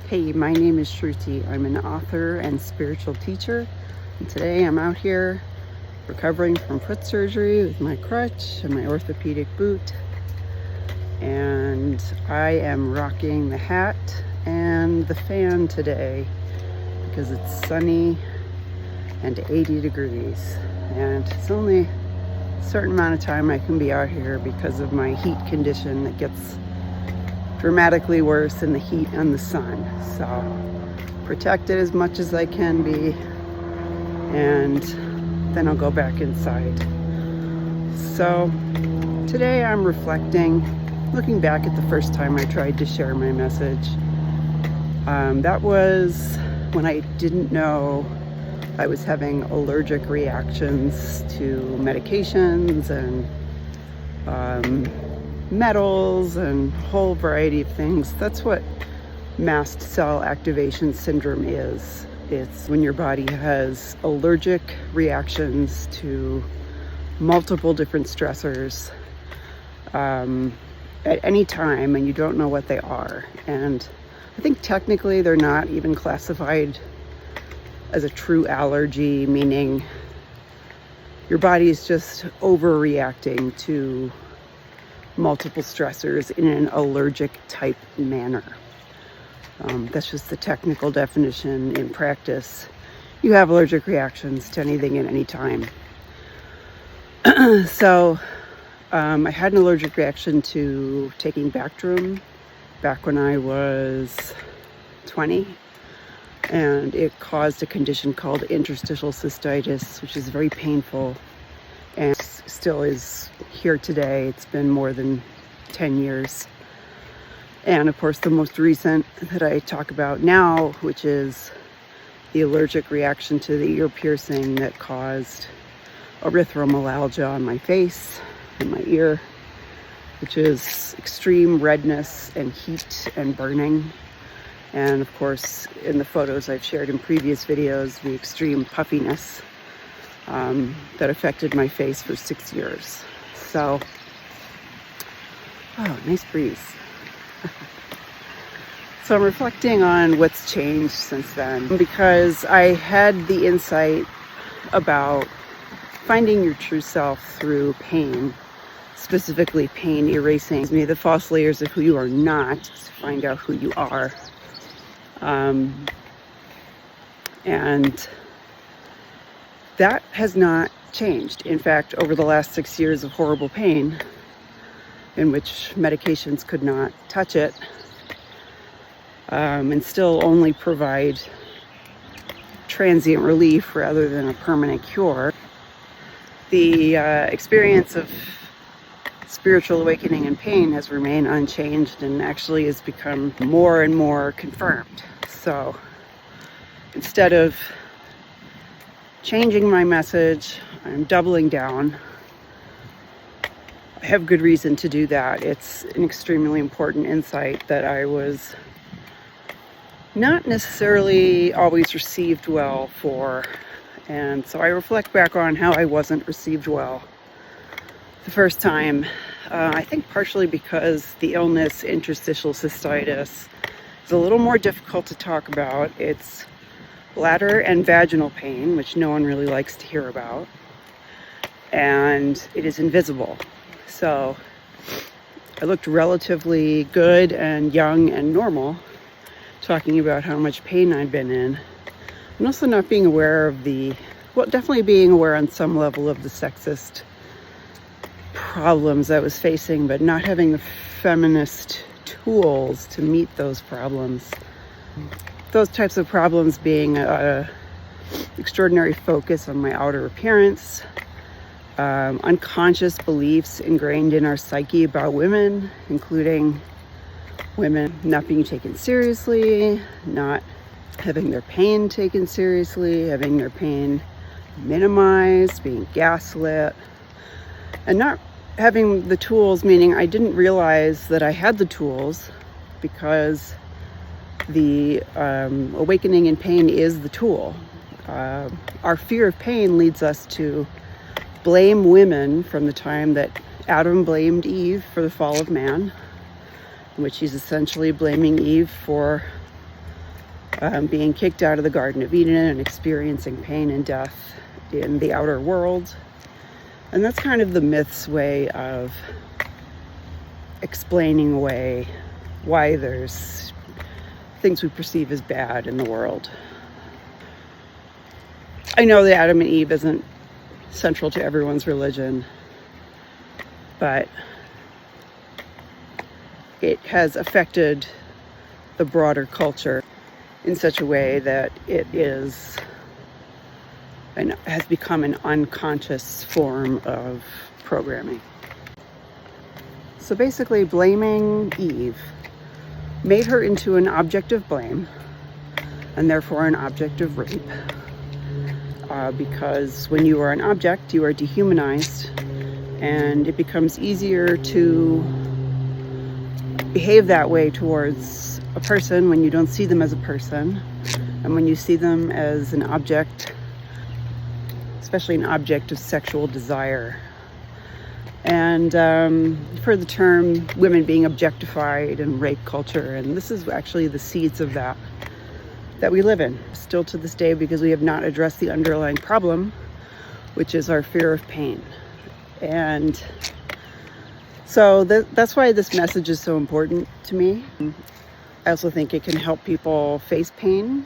Hey, my name is Sruti. I'm an author and spiritual teacher. And today I'm out here recovering from foot surgery with my crutch and my orthopedic boot. And I am rocking the hat and the fan today because it's sunny and 80 degrees. And it's only a certain amount of time I can be out here because of my heat condition that gets dramatically worse in the heat and the sun. So protect it as much as I can be, and then I'll go back inside. So today I'm reflecting, looking back at the first time I tried to share my message. That was when I didn't know I was having allergic reactions to medications and metals and a whole variety of things. That's what mast cell activation syndrome is. It's when your body has allergic reactions to multiple different stressors at any time, and you don't know what they are. And I think technically they're not even classified as a true allergy, meaning your body is just overreacting to multiple stressors in an allergic type manner. That's just the technical definition. In practice, you have allergic reactions to anything at any time. So I had an allergic reaction to taking Bactrim back when I was 20, and it caused a condition called interstitial cystitis, which is very painful and still is here today. It's been more than 10 years. And of course, the most recent that I talk about now, which is the allergic reaction to the ear piercing that caused erythromelalgia on my face and my ear, which is extreme redness and heat and burning. And of course, in the photos I've shared in previous videos, the extreme puffiness that affected my face for 6 years. So, oh, nice breeze. So I'm reflecting on what's changed since then, because I had the insight about finding your true self through pain, specifically pain erasing the false layers of who you are not to find out who you are. And that has not changed. In fact, over the last 6 years of horrible pain, in which medications could not touch it, and still only provide transient relief rather than a permanent cure, the experience of spiritual awakening and pain has remained unchanged and actually has become more and more confirmed. So instead of changing my message, I'm doubling down. I have good reason to do that. It's an extremely important insight that I was not necessarily always received well for. And so I reflect back on how I wasn't received well the first time. I think partially because the illness, interstitial cystitis, is a little more difficult to talk about. It's bladder and vaginal pain, which no one really likes to hear about. And it is invisible. So I looked relatively good and young and normal, talking about how much pain I'd been in. And also not being aware of definitely being aware on some level of the sexist problems I was facing, but not having the feminist tools to meet those problems. Those types of problems being an extraordinary focus on my outer appearance, unconscious beliefs ingrained in our psyche about women, including women not being taken seriously, not having their pain taken seriously, having their pain minimized, being gaslit, and not having the tools, meaning I didn't realize that I had the tools, because the awakening in pain is the tool. Our fear of pain leads us to blame women from the time that Adam blamed Eve for the fall of man, in which he's essentially blaming Eve for being kicked out of the Garden of Eden and experiencing pain and death in the outer world. And that's kind of the myth's way of explaining away why there's things we perceive as bad in the world. I know that Adam and Eve isn't central to everyone's religion, but it has affected the broader culture in such a way that it is and has become an unconscious form of programming. So basically, blaming Eve made her into an object of blame and therefore an object of rape. Because when you are an object, you are dehumanized, and it becomes easier to behave that way towards a person when you don't see them as a person, and when you see them as an object, especially an object of sexual desire. And you've heard the term women being objectified in rape culture, and this is actually the seeds of that we live in still to this day, because we have not addressed the underlying problem, which is our fear of pain. And so that's why this message is so important to me. I also think it can help people face pain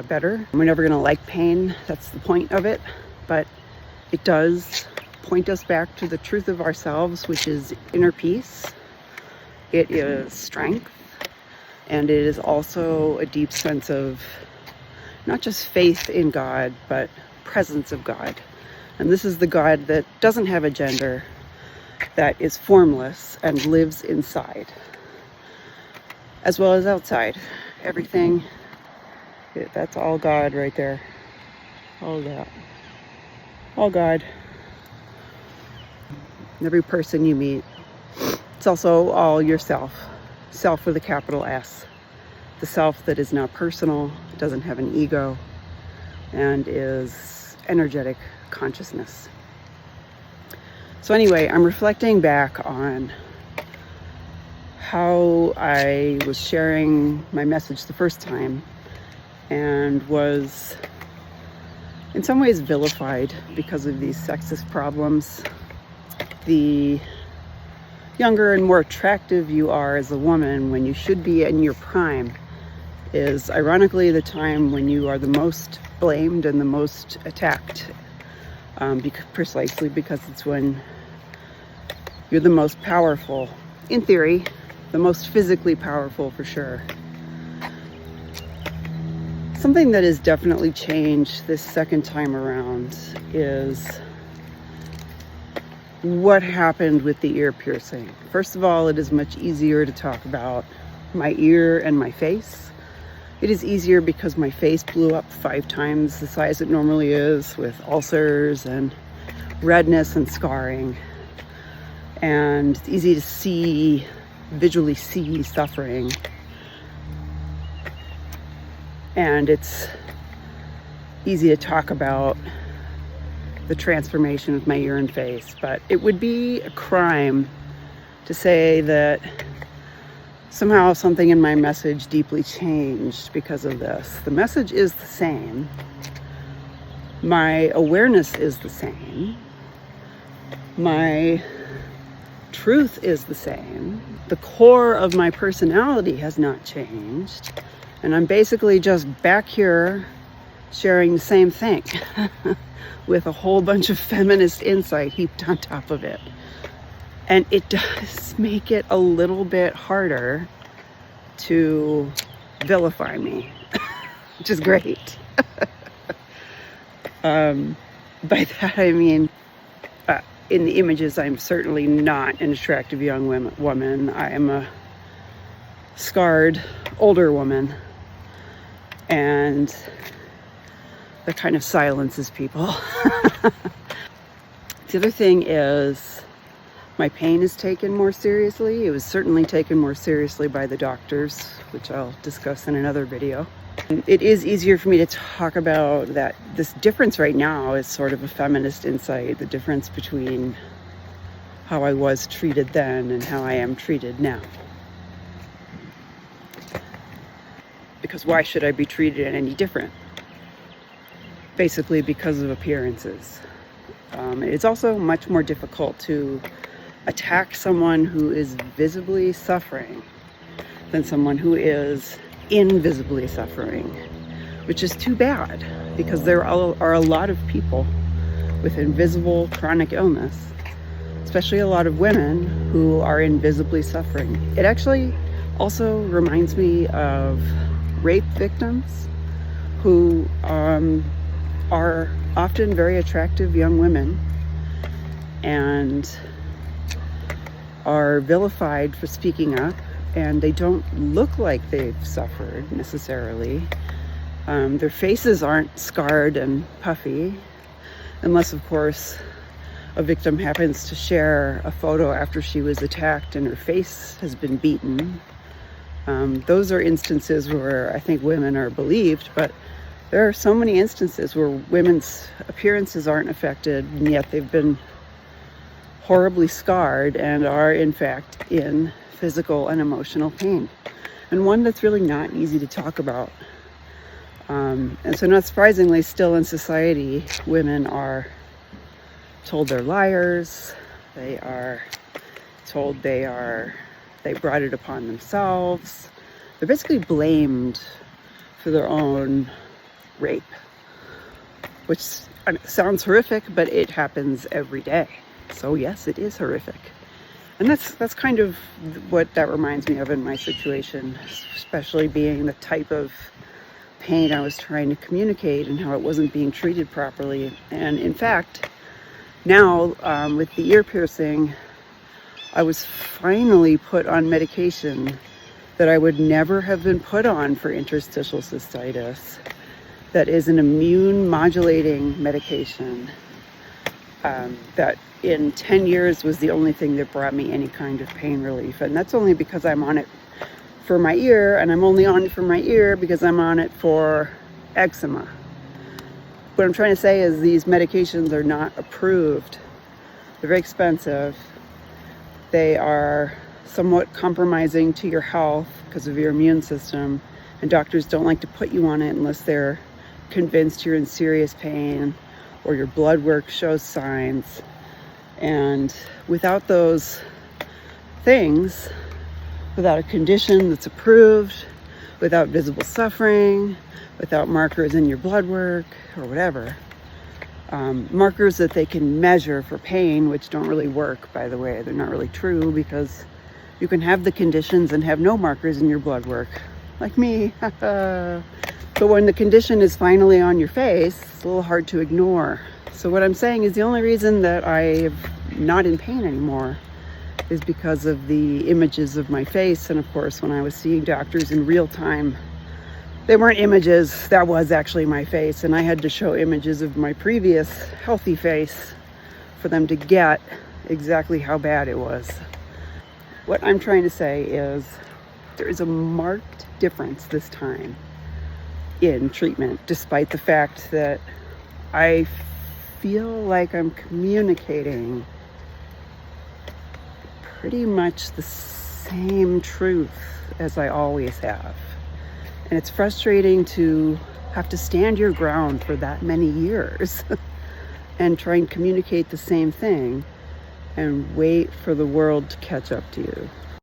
better. We're never going to like pain, that's the point of it, but it does point us back to the truth of ourselves, which is inner peace. It is strength, and it is also a deep sense of not just faith in God, but presence of God. And this is the God that doesn't have a gender, that is formless and lives inside as well as outside. Everything, that's all God right there. All that. All God. Every person you meet. It's also all yourself. Self with a capital S. The self that is not personal, doesn't have an ego, and is energetic consciousness. So anyway, I'm reflecting back on how I was sharing my message the first time and was in some ways vilified because of these sexist problems. The younger and more attractive you are as a woman when you should be in your prime is ironically the time when you are the most blamed and the most attacked, precisely because it's when you're the most powerful, in theory, the most physically powerful for sure. Something that has definitely changed this second time around is what happened with the ear piercing. First of all, it is much easier to talk about my ear and my face. It is easier because my face blew up 5 times the size it normally is, with ulcers and redness and scarring. And it's easy to visually see suffering. And it's easy to talk about the transformation of my ear and face. But it would be a crime to say that somehow something in my message deeply changed because of this. The message is the same. My awareness is the same. My truth is the same. The core of my personality has not changed. And I'm basically just back here sharing the same thing with a whole bunch of feminist insight heaped on top of it. And it does make it a little bit harder to vilify me, which is great. By that I mean, in the images, I'm certainly not an attractive young woman. I am a scarred, older woman. And that kind of silences people. The other thing is, my pain is taken more seriously. It was certainly taken more seriously by the doctors, which I'll discuss in another video. It is easier for me to talk about that. This difference right now is sort of a feminist insight, the difference between how I was treated then and how I am treated now. because why should I be treated any different? Basically because of appearances. It's also much more difficult to attack someone who is visibly suffering than someone who is invisibly suffering, which is too bad, because there are a lot of people with invisible chronic illness, especially a lot of women who are invisibly suffering. It actually also reminds me of rape victims who are often very attractive young women and are vilified for speaking up, and they don't look like they've suffered necessarily. Their faces aren't scarred and puffy, unless of course a victim happens to share a photo after she was attacked and her face has been beaten. Those are instances where I think women are believed, but there are so many instances where women's appearances aren't affected, and yet they've been horribly scarred and are in fact in physical and emotional pain, and one that's really not easy to talk about. And so not surprisingly, still in society, women are told they're liars, they are told they brought it upon themselves. They're basically blamed for their own rape, which sounds horrific, but it happens every day. So yes, it is horrific. And that's kind of what that reminds me of in my situation, especially being the type of pain I was trying to communicate and how it wasn't being treated properly. And in fact, now with the ear piercing, I was finally put on medication that I would never have been put on for interstitial cystitis. That is an immune modulating medication that in 10 years was the only thing that brought me any kind of pain relief. And that's only because I'm on it for my ear, and I'm only on it for my ear because I'm on it for eczema. What I'm trying to say is these medications are not approved. They're very expensive. They are somewhat compromising to your health because of your immune system, and doctors don't like to put you on it unless they're convinced you're in serious pain or your blood work shows signs. And without those things, without a condition that's approved, without visible suffering, without markers in your blood work or whatever, markers that they can measure for pain, which don't really work, by the way. They're not really true, because you can have the conditions and have no markers in your blood work, like me. But when the condition is finally on your face, it's a little hard to ignore. So what I'm saying is the only reason that I'm not in pain anymore is because of the images of my face. And of course, when I was seeing doctors in real time, they weren't images, that was actually my face. And I had to show images of my previous healthy face for them to get exactly how bad it was. What I'm trying to say is there is a marked difference this time in treatment, despite the fact that I feel like I'm communicating pretty much the same truth as I always have. And it's frustrating to have to stand your ground for that many years and try and communicate the same thing and wait for the world to catch up to you.